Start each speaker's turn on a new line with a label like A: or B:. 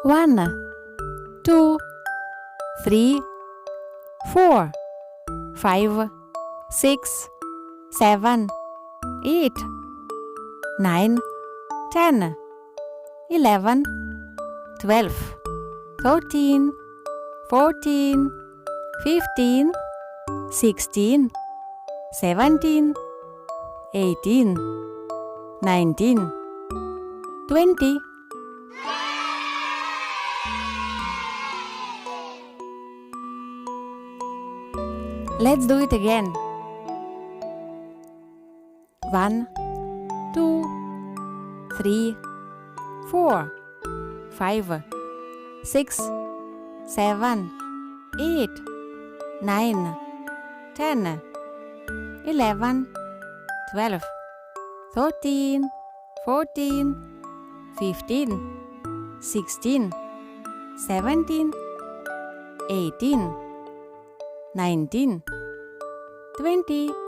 A: 1, 2, 3, 4, 5, 6, 7, 8, 9, 10, 11, 12, 13, 14, 15, 16, 17, 18, 19, 20. Let's do it again. 1, 2, 3, 4, 5, 6, 7, 8, 9, 10, 11, 12, 13, 14, 15, 16, 17, 18, 19, 20.